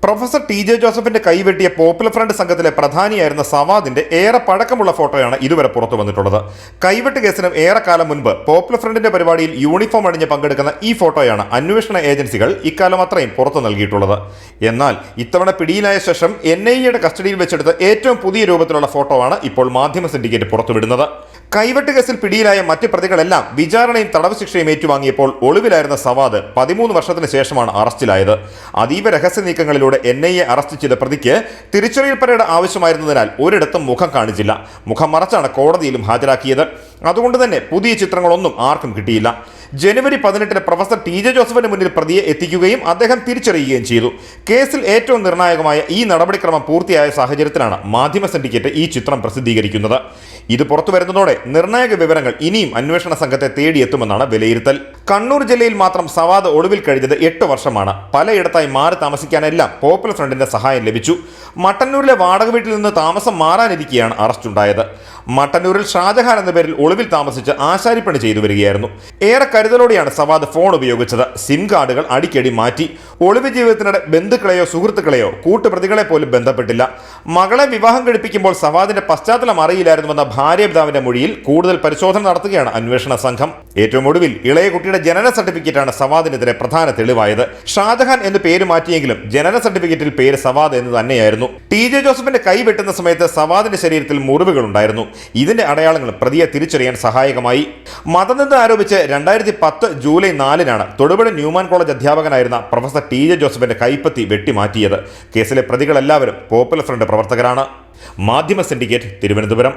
Professor T J ജോസഫിന്റെ കൈവെട്ടിയ popular front സംഘത്തിലെ പ്രധാനിയായിരുന്ന സവാദിന്റെ ഏറെ പഴക്കമുള്ള ഫോട്ടോയാണ് ഇതുവരെ പുറത്തു വന്നിട്ടുള്ളത്. കൈവെട്ട് കേസിനും ഏറെക്കാലം മുൻപ് പോപ്പുലർ ഫ്രണ്ടിന്റെ പരിപാടിയിൽ യൂണിഫോം അണിഞ്ഞ് പങ്കെടുക്കുന്ന ഈ ഫോട്ടോയാണ് അന്വേഷണ ഏജൻസികൾ ഇക്കാലം അത്രയും പുറത്തു നൽകിയിട്ടുള്ളത്. എന്നാൽ ഇത്തവണ പിടിയിലായ ശേഷം NIA കസ്റ്റഡിയിൽ വെച്ചെടുത്ത ഏറ്റവും പുതിയ രൂപത്തിലുള്ള ഫോട്ടോ ആണ് ഇപ്പോൾ മാധ്യമ സിൻഡിക്കേറ്റ് പുറത്തുവിടുന്നത്. കൈവെട്ട് കേസിൽ പിടിയിലായ മറ്റ് പ്രതികളെല്ലാം വിചാരണയും തടവ് ശിക്ഷയും ഏറ്റുവാങ്ങിയപ്പോൾ ഒളിവിലായിരുന്ന സവാദ് 13 വർഷത്തിന് ശേഷമാണ് അറസ്റ്റിലായത്. അതീവ രഹസ്യ നീക്കങ്ങളിലൂടെ NIA അറസ്റ്റ് ചെയ്ത പ്രതിക്ക് തിരിച്ചറിയൽ പരേഡ് ആവശ്യമായിരുന്നതിനാൽ ഒരിടത്തും മുഖം കാണിച്ചില്ല. മുഖം മറച്ചാണ് കോടതിയിലും ഹാജരാക്കിയത്. അതുകൊണ്ട് തന്നെ പുതിയ ചിത്രങ്ങളൊന്നും ആർക്കും കിട്ടിയില്ല. ജനുവരി 18 പ്രൊഫസർ ടി ജെ ജോസഫിന് മുന്നിൽ പ്രതിയെ എത്തിക്കുകയും അദ്ദേഹം തിരിച്ചറിയുകയും ചെയ്തു. കേസിൽ ഏറ്റവും നിർണായകമായ ഈ നടപടിക്രമം പൂർത്തിയായ സാഹചര്യത്തിലാണ് മാധ്യമ സിൻഡിക്കേറ്റ് ഈ ചിത്രം പ്രസിദ്ധീകരിക്കുന്നത്. ഇത് പുറത്തു വരുന്നതോടെ നിർണായക വിവരങ്ങൾ ഇനിയും അന്വേഷണ സംഘത്തെ തേടിയെത്തുമെന്നാണ് വിലയിരുത്തൽ. കണ്ണൂർ ജില്ലയിൽ മാത്രം സവാദ് ഒളിവിൽ കഴിഞ്ഞത് 8 വർഷമാണ്. പലയിടത്തായി മാറി താമസിക്കാനെല്ലാം പോപ്പുലർ ഫ്രണ്ടിന്റെ സഹായം ലഭിച്ചു. മട്ടന്നൂരിലെ വാടക വീട്ടിൽ നിന്ന് താമസം മാറാനിരിക്കെയാണ് അറസ്റ്റ് ഉണ്ടായത്. മട്ടന്നൂരിൽ ഷാജഹാൻ എന്ന പേരിൽ ഒളിവിൽ താമസിച്ച് ആശാരിപ്പണി ചെയ്തു വരികയായിരുന്നു. ഏറെ കരുതലോടെയാണ് സവാദ് ഫോൺ ഉപയോഗിച്ചത്. സിം കാർഡുകൾ അടിക്കടി മാറ്റി. ഒളിവ് ജീവിതത്തിനിടെ ബന്ധുക്കളെയോ സുഹൃത്തുക്കളെയോ കൂട്ടുപ്രതികളെ പോലും ബന്ധപ്പെട്ടില്ല. മകളെ വിവാഹം കഴിപ്പിക്കുമ്പോൾ സവാദിന്റെ പശ്ചാത്തലം അറിയില്ലായിരുന്നുവെന്ന ഭാര്യാപിതാവിന്റെ മൊഴിയിൽ കൂടുതൽ പരിശോധന നടത്തുകയാണ് അന്വേഷണ സംഘം. ഏറ്റവും ഒടുവിൽ ഇളയ കുട്ടിയുടെ ജനന സർട്ടിഫിക്കറ്റാണ് സവാദിനെതിരെ പ്രധാന തെളിവായത്. ഷാജഹാൻ എന്ന് പേര് മാറ്റിയെങ്കിലും ജനന സർട്ടിഫിക്കറ്റിൽ പേര് സവാദ് എന്ന് തന്നെയായിരുന്നു. ടി ജെ ജോസഫിന്റെ കൈ വെട്ടുന്ന സമയത്ത് സവാദിന്റെ ശരീരത്തിൽ മുറിവുകൾ ഉണ്ടായിരുന്നു. ഇതിന്റെ അടയാളങ്ങൾ പ്രതിയെ തിരിച്ചറിയാൻ സഹായകമായി. മതനിന്ദ ആരോപിച്ച് 2010 ജൂലൈ 4 തൊടുപുഴ ന്യൂമാൻ കോളേജ് അധ്യാപകനായിരുന്ന പ്രൊഫസർ ടി ജെ ജോസഫിന്റെ കൈപ്പത്തി വെട്ടിമാറ്റിയത്. കേസിലെ പ്രതികളെല്ലാവരും പോപ്പുലർ ഫ്രണ്ട് പ്രവർത്തകരാണ്. മാധ്യമ സിൻഡിക്കേറ്റ്, തിരുവനന്തപുരം.